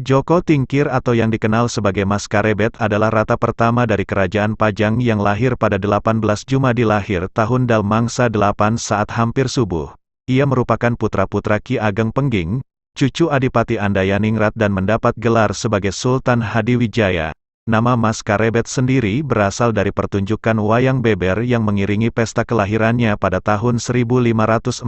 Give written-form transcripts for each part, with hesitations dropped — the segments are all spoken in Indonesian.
Joko Tingkir atau yang dikenal sebagai Mas Karebet adalah rata pertama dari Kerajaan Pajang yang lahir pada 18 Jumadi lahir tahun Dalmangsa 8 saat hampir subuh. Ia merupakan putra-putra Ki Ageng Pengging, cucu Adipati Andayaningrat dan mendapat gelar sebagai Sultan Hadiwijaya. Nama Mas Karebet sendiri berasal dari pertunjukan wayang beber yang mengiringi pesta kelahirannya pada tahun 1549.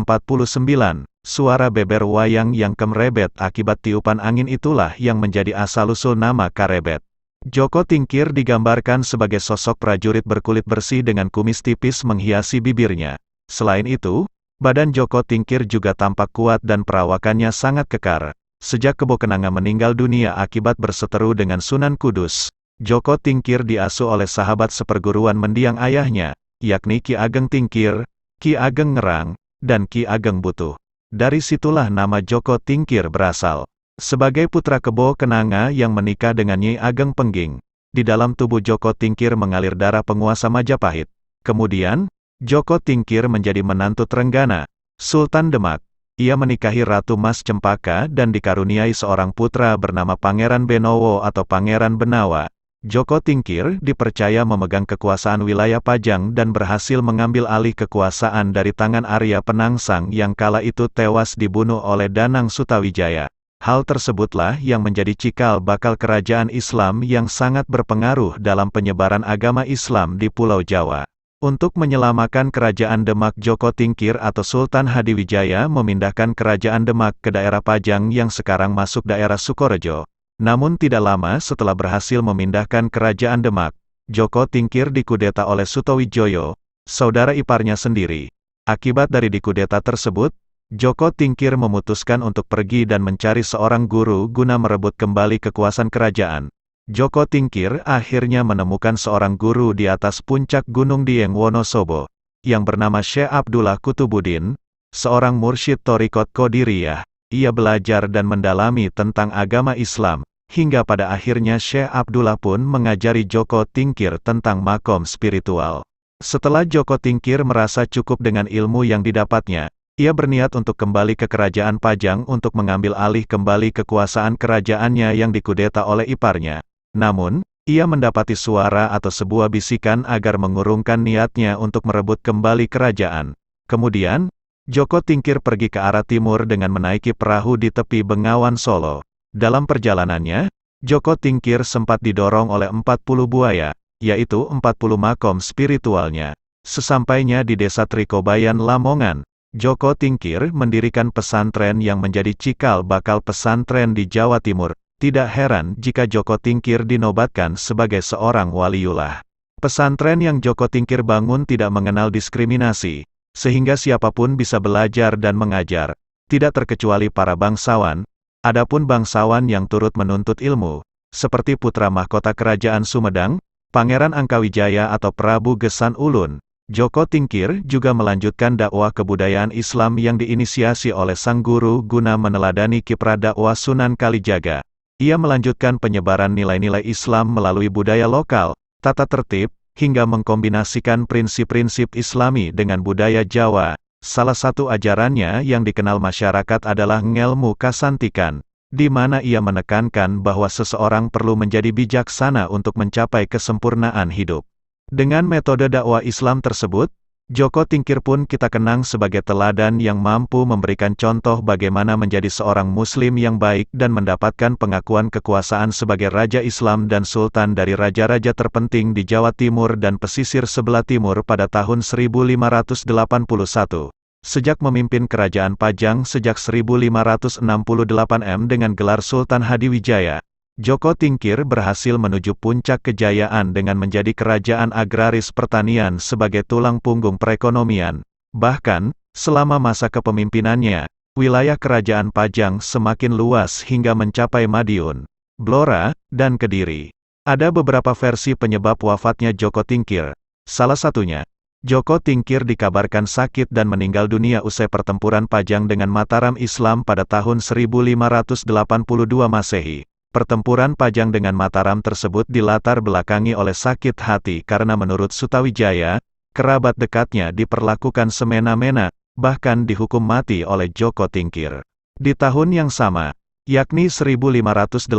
Suara beber wayang yang kemrebet akibat tiupan angin itulah yang menjadi asal-usul nama Karebet. Joko Tingkir digambarkan sebagai sosok prajurit berkulit bersih dengan kumis tipis menghiasi bibirnya. Selain itu, badan Joko Tingkir juga tampak kuat dan perawakannya sangat kekar. Sejak Kebo Kenanga meninggal dunia akibat berseteru dengan Sunan Kudus, Joko Tingkir diasuh oleh sahabat seperguruan mendiang ayahnya, yakni Ki Ageng Tingkir, Ki Ageng Ngerang, dan Ki Ageng Butuh. Dari situlah nama Joko Tingkir berasal. Sebagai putra Kebo Kenanga yang menikah dengan Nyi Ageng Pengging, di dalam tubuh Joko Tingkir mengalir darah penguasa Majapahit. Kemudian, Joko Tingkir menjadi menantu Trenggana, Sultan Demak. Ia menikahi Ratu Mas Cempaka dan dikaruniai seorang putra bernama Pangeran Benowo atau Pangeran Benawa. Joko Tingkir dipercaya memegang kekuasaan wilayah Pajang dan berhasil mengambil alih kekuasaan dari tangan Arya Penangsang yang kala itu tewas dibunuh oleh Danang Sutawijaya. Hal tersebutlah yang menjadi cikal bakal kerajaan Islam yang sangat berpengaruh dalam penyebaran agama Islam di Pulau Jawa. Untuk menyelamatkan kerajaan Demak, Joko Tingkir atau Sultan Hadiwijaya memindahkan kerajaan Demak ke daerah Pajang yang sekarang masuk daerah Sukorejo. Namun tidak lama setelah berhasil memindahkan kerajaan Demak, Joko Tingkir dikudeta oleh Sutowijoyo, saudara iparnya sendiri. Akibat dari dikudeta tersebut, Joko Tingkir memutuskan untuk pergi dan mencari seorang guru guna merebut kembali kekuasaan kerajaan. Joko Tingkir akhirnya menemukan seorang guru di atas puncak Gunung Dieng Wonosobo, yang bernama Syekh Abdullah Kutubuddin, seorang mursyid Thariqat Qadiriyah. Ia belajar dan mendalami tentang agama Islam, hingga pada akhirnya Syekh Abdullah pun mengajari Joko Tingkir tentang makom spiritual. Setelah Joko Tingkir merasa cukup dengan ilmu yang didapatnya, ia berniat untuk kembali ke kerajaan Pajang untuk mengambil alih kembali kekuasaan kerajaannya yang dikudeta oleh iparnya. Namun, ia mendapati suara atau sebuah bisikan agar mengurungkan niatnya untuk merebut kembali kerajaan. Kemudian, Joko Tingkir pergi ke arah timur dengan menaiki perahu di tepi Bengawan Solo. Dalam perjalanannya, Joko Tingkir sempat didorong oleh 40 buaya, yaitu 40 makom spiritualnya. Sesampainya di desa Trikobayan, Lamongan, Joko Tingkir mendirikan pesantren yang menjadi cikal bakal pesantren di Jawa Timur. Tidak heran jika Joko Tingkir dinobatkan sebagai seorang waliullah. Pesantren yang Joko Tingkir bangun tidak mengenal diskriminasi, sehingga siapapun bisa belajar dan mengajar, tidak terkecuali para bangsawan. Adapun bangsawan yang turut menuntut ilmu, seperti putra mahkota kerajaan Sumedang, Pangeran Angkawijaya atau Prabu Gesan Ulun, Joko Tingkir juga melanjutkan dakwah kebudayaan Islam yang diinisiasi oleh sang guru guna meneladani kiprah dakwah Sunan Kalijaga. Ia melanjutkan penyebaran nilai-nilai Islam melalui budaya lokal, tata tertib, hingga mengkombinasikan prinsip-prinsip Islami dengan budaya Jawa. Salah satu ajarannya yang dikenal masyarakat adalah ngelmu kasantikan, di mana ia menekankan bahwa seseorang perlu menjadi bijaksana untuk mencapai kesempurnaan hidup. Dengan metode dakwah Islam tersebut, Joko Tingkir pun kita kenang sebagai teladan yang mampu memberikan contoh bagaimana menjadi seorang Muslim yang baik dan mendapatkan pengakuan kekuasaan sebagai Raja Islam dan Sultan dari raja-raja terpenting di Jawa Timur dan pesisir sebelah timur pada tahun 1581. Sejak memimpin kerajaan Pajang sejak 1568 dengan gelar Sultan Hadiwijaya, Joko Tingkir berhasil menuju puncak kejayaan dengan menjadi kerajaan agraris pertanian sebagai tulang punggung perekonomian. Bahkan, selama masa kepemimpinannya, wilayah kerajaan Pajang semakin luas hingga mencapai Madiun, Blora, dan Kediri. Ada beberapa versi penyebab wafatnya Joko Tingkir. Salah satunya, Joko Tingkir dikabarkan sakit dan meninggal dunia usai pertempuran Pajang dengan Mataram Islam pada tahun 1582 Masehi. Pertempuran Pajang dengan Mataram tersebut dilatar belakangi oleh sakit hati karena menurut Sutawijaya, kerabat dekatnya diperlakukan semena-mena, bahkan dihukum mati oleh Joko Tingkir. Di tahun yang sama, yakni 1582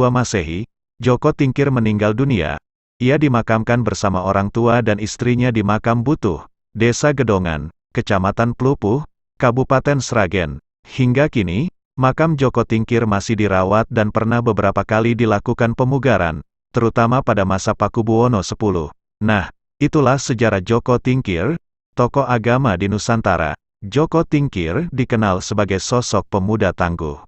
Masehi, Joko Tingkir meninggal dunia. Ia dimakamkan bersama orang tua dan istrinya di Makam Butuh, Desa Gedongan, Kecamatan Plupuh, Kabupaten Sragen. Hingga kini, makam Joko Tingkir masih dirawat dan pernah beberapa kali dilakukan pemugaran, terutama pada masa Pakubuwono X. Nah, itulah sejarah Joko Tingkir, tokoh agama di Nusantara. Joko Tingkir dikenal sebagai sosok pemuda tangguh.